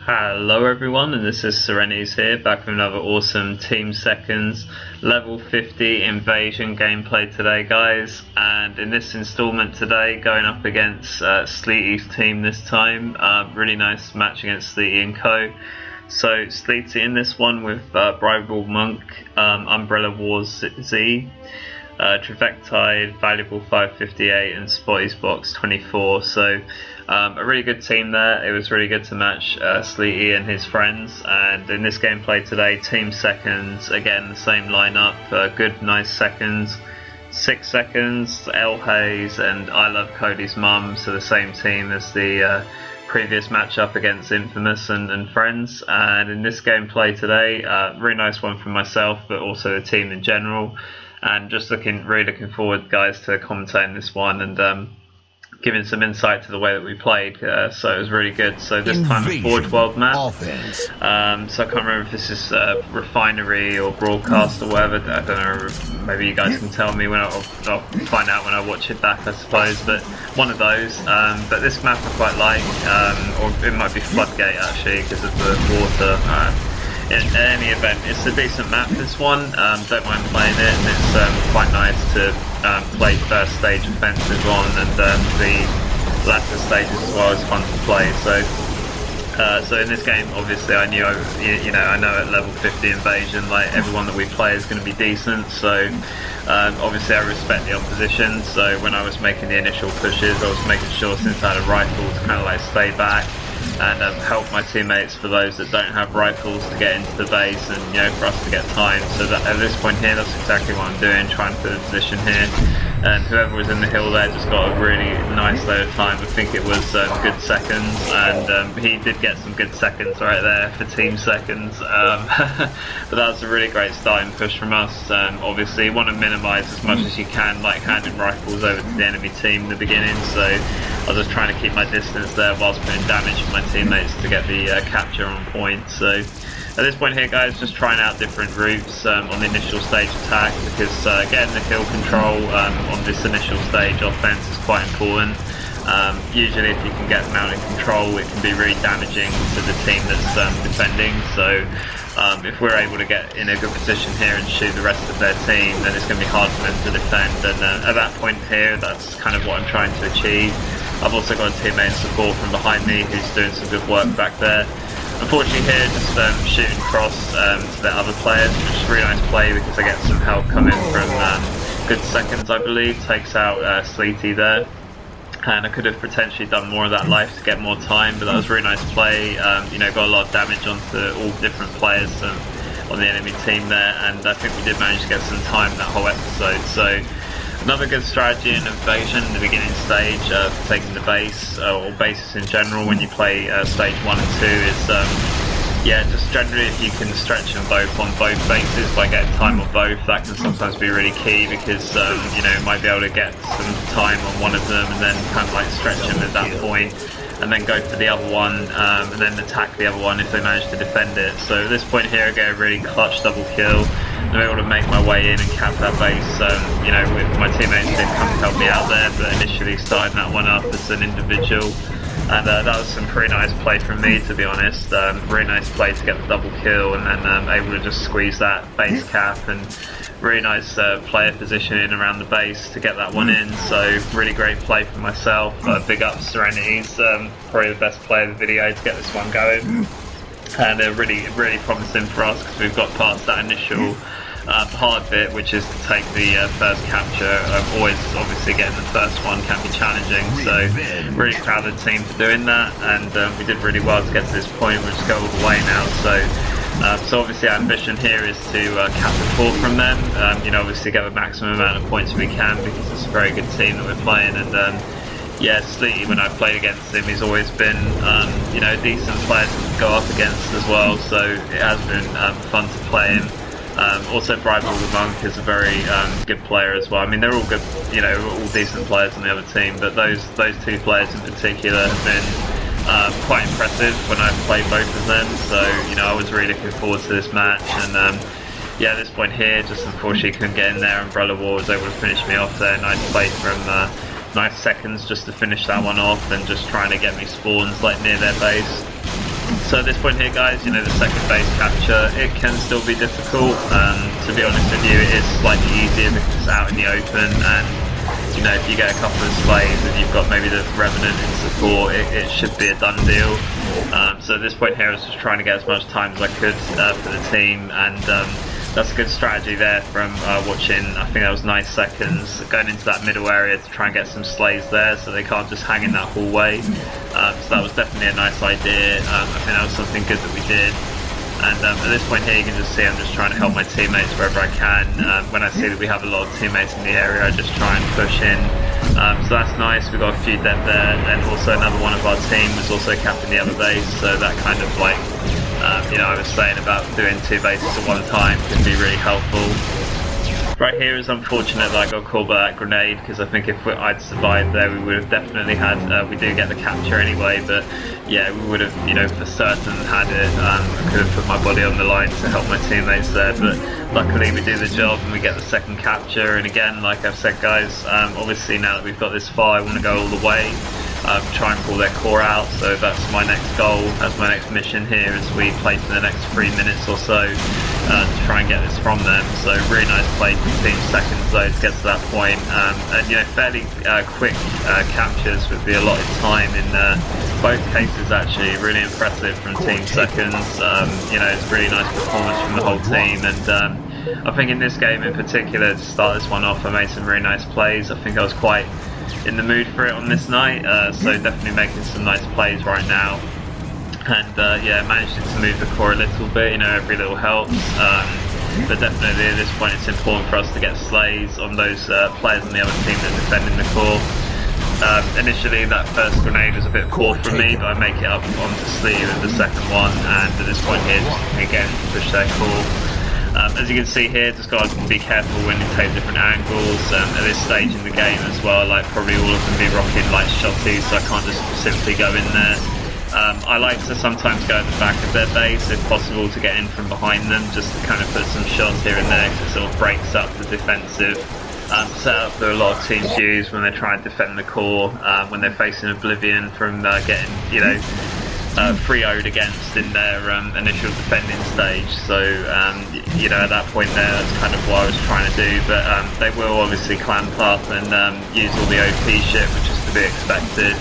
Hello everyone, and this is Serenity's here, back with another awesome Team Seconds level 50 invasion gameplay today, guys. And in this installment today, going up against SLEETY's team this time. Really nice match against SLEETY and Co. So SLEETY in this one with BribableMonk, Umbrella Wars Z, Trivectide, ValuableFire58 and SB24. So a really good team there. It was really good to match SLEETY and his friends. And in this gameplay today, Team Seconds, again the same lineup, good nice seconds, 6 seconds, L Hayes and ILOVECODYSMOM, so the same team as the previous matchup against Infamous and friends. And in this gameplay today, really nice one from myself, but also the team in general. And just really looking forward, guys, to commentating this one and giving some insight to the way that we played. So it was really good. So this time a Forge World map. So I can't remember if this is Refinery or Broadcast or whatever. I don't know. Maybe you guys can tell me when I'll find out when I watch it back, I suppose. But one of those. But this map I quite like, or it might be Floodgate actually because of the water. In any event, it's a decent map, this one. Don't mind playing it, and it's quite nice to play first stage offensive on, and the latter stages as well is fun to play. So in this game, obviously, I knew, I know at level 50 invasion, like everyone that we play is going to be decent. So obviously, I respect the opposition. So when I was making the initial pushes, I was making sure, since I had a rifle, to kind of like stay back and help my teammates, for those that don't have rifles, to get into the base, and for us to get time. So that at this point here, that's exactly what I'm doing, trying to put a position here. And whoever was in the hill there just got a really nice load of time. I think it was good seconds, and he did get some good seconds right there for Team Seconds. But that was a really great starting push from us. Obviously, you want to minimise as much as you can, like handing rifles over to the enemy team in the beginning. So I was just trying to keep my distance there whilst putting damage for my teammates to get the capture on point. So at this point here, guys, just trying out different routes on the initial stage attack, because getting the hill control on this initial stage offense is quite important. Usually if you can get mounted control, it can be really damaging to the team that's defending. So if we're able to get in a good position here and shoot the rest of their team, then it's going to be hard for them to defend. And at that point here, that's kind of what I'm trying to achieve. I've also got a teammate in support from behind me who's doing some good work back there. Unfortunately here, just shooting across to the other players, which is a really nice play because I get some help coming from good seconds, I believe. Takes out SLEETY there. And I could have potentially done more of that life to get more time, but that was a really nice play. Got a lot of damage onto all different players on the enemy team there, and I think we did manage to get some time that whole episode. So another good strategy in invasion in the beginning stage, for taking the base, or bases in general when you play stage 1 and 2 is, just generally if you can stretch them both on both bases by getting time on both, that can sometimes be really key, because you might be able to get some time on one of them and then kind of like stretch them at that point, and then go for the other one, and then attack the other one if they manage to defend it. So at this point here, I get a really clutch double kill. I'm able to make my way in and cap that base. With my teammates did come to help me out there, but initially starting that one up as an individual. And that was some pretty nice play from me, to be honest. Really nice play to get the double kill, and then able to just squeeze that base cap, and really nice player positioning around the base to get that one in. So really great play for myself. Big up Serenity's, probably the best player of the video to get this one going. And really promising for us, because we've got past that initial hard bit, which is to take the first capture. Always, obviously, getting the first one can be challenging, so really proud of the team for doing that, and we did really well to get to this point. We'll just go all the way now. So obviously our ambition here is to cap the 4 from them, obviously get the maximum amount of points we can, because it's a very good team that we're playing. And SLEETY, when I've played against him, he's always been a decent player to go up against as well, so it has been fun to play him. Also, BribableMonk is a very good player as well. I mean, they're all good, all decent players on the other team, but those 2 players in particular have been quite impressive when I've played both of them. So I was really looking forward to this match, and at this point here, just unfortunately couldn't get in there. Umbrella War was able to finish me off there. Nice play from nice seconds just to finish that one off, and just trying to get me spawns like near their base. So at this point here, guys, you know, the second base capture, it can still be difficult. To be honest with you, it is slightly easier because it's out in the open, and you know, if you get a couple of slaves and you've got maybe the Revenant in support, it should be a done deal. So at this point here, I was just trying to get as much time as I could for the team, and that's a good strategy there from watching, I think that was 9 seconds, going into that middle area to try and get some slaves there so they can't just hang in that hallway. So that was definitely a nice idea. I think that was something good that we did. And at this point here, you can just see I'm just trying to help my teammates wherever I can. When I see that we have a lot of teammates in the area, I just try and push in. So that's nice, we've got a few dead there, and also another one of our team was also capping the other base, so that kind of like, you know, I was saying about doing 2 bases at one time can be really helpful. Right here is unfortunate that I got caught by that grenade, because I think if I'd survived there, we would have definitely had, we do get the capture anyway, but yeah, we would have, you know, for certain had it. I could have put my body on the line to help my teammates there, but luckily we do the job and we get the second capture. And again, like I've said, guys, obviously now that we've got this far, I want to go all the way. Try and pull their core out, so that's my next goal, that's my next mission here as we play for the next 3 minutes or so to try and get this from them. So really nice play from Team Seconds though to get to that point, and you know, fairly quick captures with the allotted time in both cases actually, really impressive from Team Seconds. You know, it's a really nice performance from the whole team, and I think in this game in particular, to start this one off, I made some really nice plays. I think I was quite in the mood for it on this night, so definitely making some nice plays right now, and yeah, managed to move the core a little bit, you know, every little helps, but definitely at this point it's important for us to get slays on those players on the other team that are defending the core. Initially that first grenade was a bit poor from me, but I make it up onto SLEETY with the second one, and at this point here, just again push their core. As you can see here, just got to be careful when you take different angles at this stage in the game as well. Like probably all of them be rocking light shotties, so I can't just simply go in there. I like to sometimes go at the back of their base if possible to get in from behind them, just to kind of put some shots here and there, because it sort of breaks up the defensive setup that a lot of teams use when they're trying to defend the core, when they're facing Oblivion from getting, you know, 3-0'd against in their initial defending stage. So you know, at that point there, that's kind of what I was trying to do, but they will obviously clamp up and use all the OP shit, which is to be expected.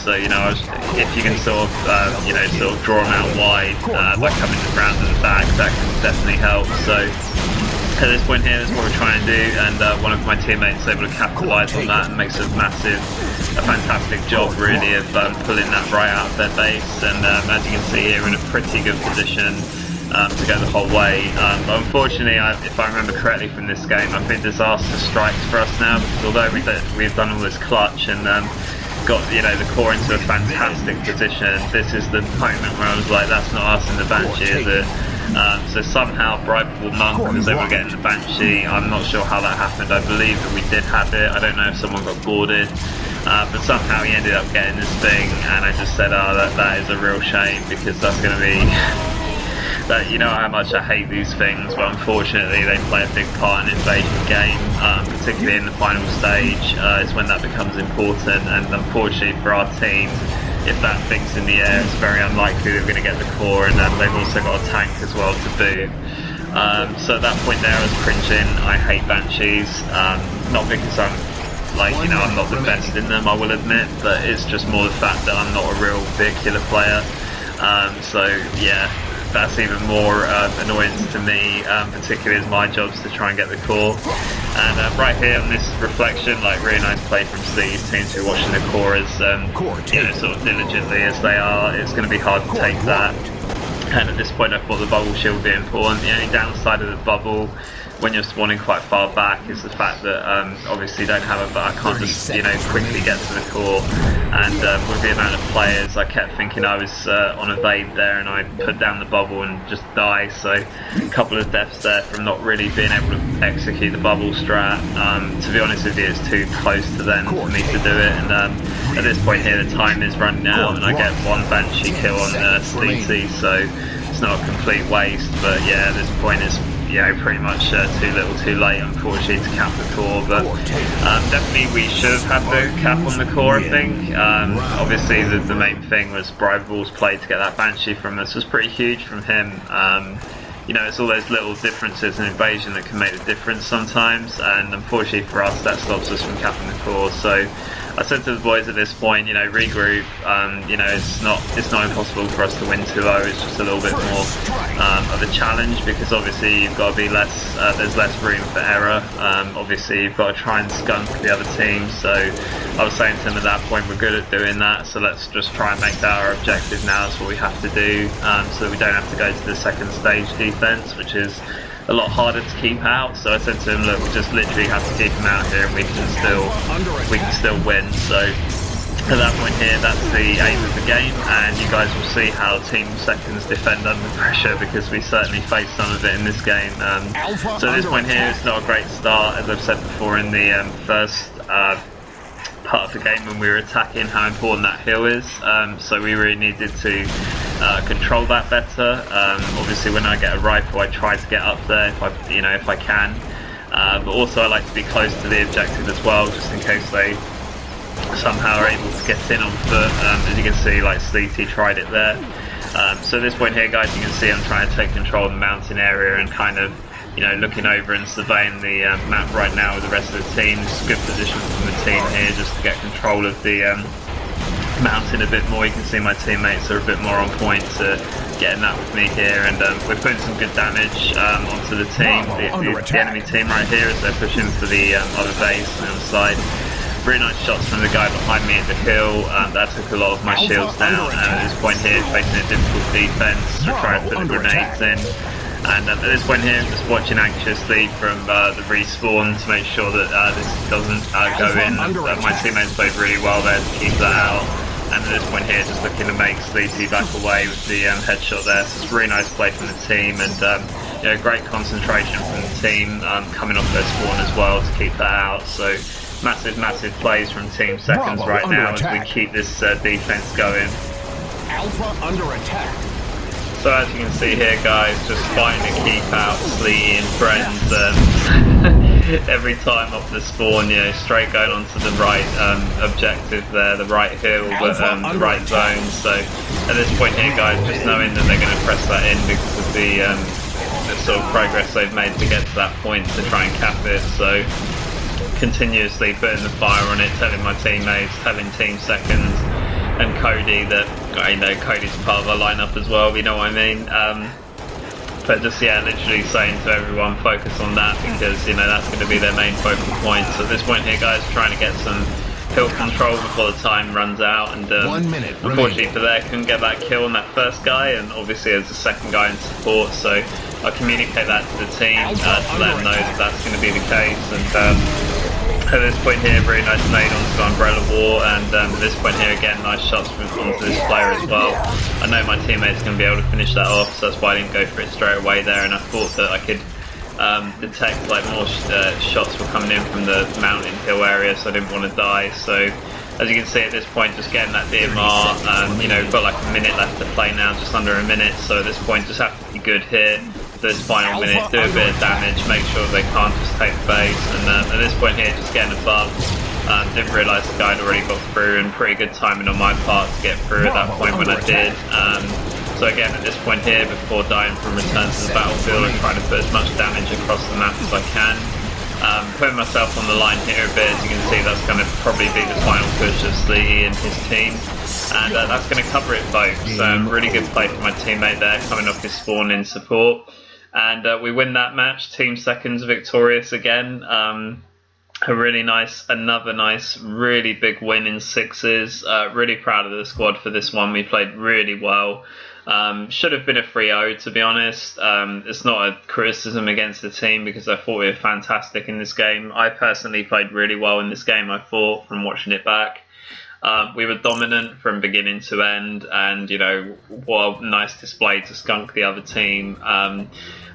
So you know, if you can sort of you know, sort of draw them out wide by coming around to the back, that can definitely help. So at this point here, that's what we're trying to do, and one of my teammates is able to capitalise on that and makes a fantastic job really of pulling that right out of their base, and as you can see here, in a pretty good position to go the whole way. But unfortunately, if I remember correctly from this game, I think disaster strikes for us now, because although we've done all this clutch and got, you know, the core into a fantastic position, this is the moment where I was like, that's not us in the Banshee, is it? So somehow BribableMonk was able to get in the Banshee. I'm not sure how that happened. I believe that we did have it. I don't know if someone got boarded, but somehow he ended up getting this thing, and I just said, oh, that is a real shame, because that's going to be that, you know how much I hate these things, but unfortunately they play a big part in an invasion game, particularly in the final stage. It's when that becomes important, and unfortunately for our team, if that thing's in the air, it's very unlikely they're going to get the core, and they've also got a tank as well to boot. So at that point there, I was cringing. I hate Banshees, not because I'm like, you know, I'm not the best in them, I will admit, but it's just more the fact that I'm not a real vehicular player. So yeah, that's even more annoyance to me, particularly as my job's to try and get the core. And right here on this reflection, like, really nice play from SLEETY teams who are watching the core as you know, sort of diligently as they are. It's going to be hard to take that. And at this point, I thought the bubble shield would be important. The only downside of the bubble, when you're spawning quite far back, is the fact that obviously you don't have it, but I can't just, you know, quickly get to the core. And with the amount of players, I kept thinking I was on evade there, and I put down the bubble and just die. So a couple of deaths there from not really being able to execute the bubble strat. To be honest with you, it's too close to them for me to do it. And at this point here, the time is running out, and I get one Banshee kill on SLEETY, so it's not a complete waste. But yeah, at this point it's you know, pretty much too little too late, unfortunately, to cap the core. But definitely we should have had the cap on the core, I think. Obviously the main thing was Bribable's play to get that Banshee from us was pretty huge from him. You know, it's all those little differences in invasion that can make the difference sometimes, and unfortunately for us that stops us from capping the core. So I said to the boys at this point, you know, regroup. You know, it's not impossible for us to win 2-0. It's just a little bit more of a challenge, because obviously you've got to be less. There's less room for error. Obviously you've got to try and skunk the other team. So I was saying to them at that point, we're good at doing that. So let's just try and make that our objective now. That's what we have to do, so that we don't have to go to the second stage defense, which is a lot harder to keep out. So I said to him, look, we just literally have to keep him out here, and we can still win. So at that point here, that's the aim of the game, and you guys will see how Team Seconds defend under pressure, because we certainly faced some of it in this game. So at this point here, it's not a great start, as I've said before in the first part of the game when we were attacking, how important that hill is. So we really needed to control that better. Obviously when I get a rifle, I try to get up there if I can. But also I like to be close to the objective as well, just in case they somehow are able to get in on foot. As you can see, like SLEETY tried it there. So at this point here, guys, you can see I'm trying to take control of the mountain area and kind of, you know, looking over and surveying the map right now with the rest of the team. It's a good position from the team here just to get control of the mountain a bit more. You can see my teammates are a bit more on point to getting that with me here, and we're putting some good damage onto the team, the enemy team right here, as they're pushing for the other base on the other side. Really nice shots from the guy behind me at the hill. That took a lot of my shields down, and at this point here facing a difficult defense to try and put the grenades in. And at this point here, I'm just watching anxiously from the respawn to make sure that this doesn't go in. My teammates played really well there to keep that out. And at this point here, just looking to make SLEETY back away with the headshot there. So it's a really nice play from the team, and you know, great concentration from the team coming off their spawn as well to keep that out. So massive plays from Team Seconds right now as we keep this defense going. Alpha under attack. So as you can see here, guys, just fighting to keep out SLEETY and friends every time off the spawn, you know, straight going onto the right objective there, the right hill, but the right zone. So at this point here, guys, just knowing that they're going to press that in because of the sort of progress they've made to get to that point to try and cap it. So continuously putting the fire on it, telling my teammates, telling Team Seconds and Cody that, you know, Cody's part of our lineup as well, you know what I mean. But just, yeah, literally saying to everyone, focus on that, because, you know, that's going to be their main focal point. So at this point here, guys, trying to get some hill control before the time runs out, and unfortunately for there, couldn't get that kill on that first guy, and obviously there's a second guy in support, so I communicate that to the team to let them know that that's going to be the case. And at this point here, very nice nade onto Umbrella War, and at this point here again, nice shots onto this player as well. I know my teammate's going to be able to finish that off, so that's why I didn't go for it straight away there, and I thought that I could detect like more shots were coming in from the mountain hill area, so I didn't want to die. So as you can see at this point, just getting that DMR, you know, we've got like a minute left to play now, just under a minute, so at this point just have to be good here for this final minute, do a bit of damage, make sure they can't just take the base, and at this point here just getting above. Didn't realise the guy had already got through, and pretty good timing on my part to get through at that point when I did. So again, at this point here, before dying from return to the battlefield, I'm trying to put as much damage across the map as I can. Putting myself on the line here a bit, as you can see, that's going to probably be the final push of SLEETY and his team, and that's going to cover it both. So really good play from my teammate there, coming off his spawn in support, and we win that match. Team Seconds victorious again. A really nice, another nice, really big win in sixes. Really proud of the squad for this one. We played really well. Should have been a 3-0, to be honest. It's not a criticism against the team, because I thought we were fantastic in this game. I personally played really well in this game, I thought, from watching it back. We were dominant from beginning to end, and, you know, what a nice display to skunk the other team.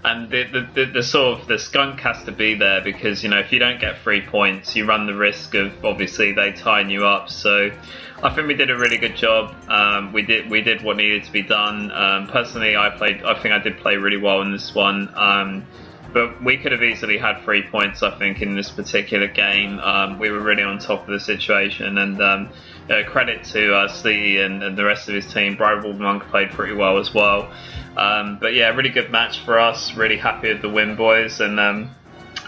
And the skunk has to be there, because, you know, if you don't get 3 points, you run the risk of, obviously, they tying you up. So I think we did a really good job. We did what needed to be done. Personally, I think I did play really well in this one. but we could have easily had 3 points, I think, in this particular game. We were really on top of the situation, and credit to SLEETY and the rest of his team. BribableMonk played pretty well as well. But yeah, really good match for us. Really happy with the win, boys. And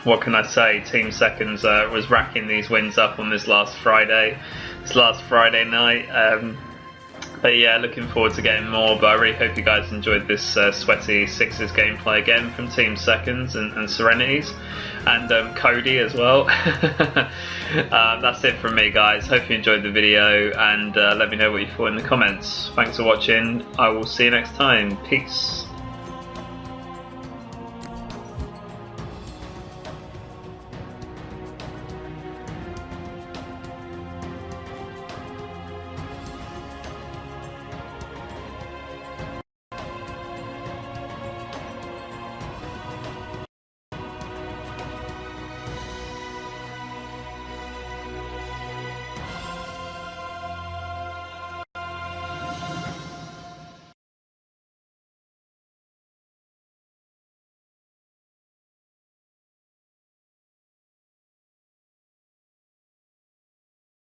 what can I say? Team Seconds was racking these wins up on this last Friday night. But yeah, looking forward to getting more. But I really hope you guys enjoyed this sweaty Sixes gameplay again from Team Seconds and Serenities, and Cody as well. That's it from me, guys. Hope you enjoyed the video, and let me know what you thought in the comments. Thanks for watching. I will see you next time. Peace.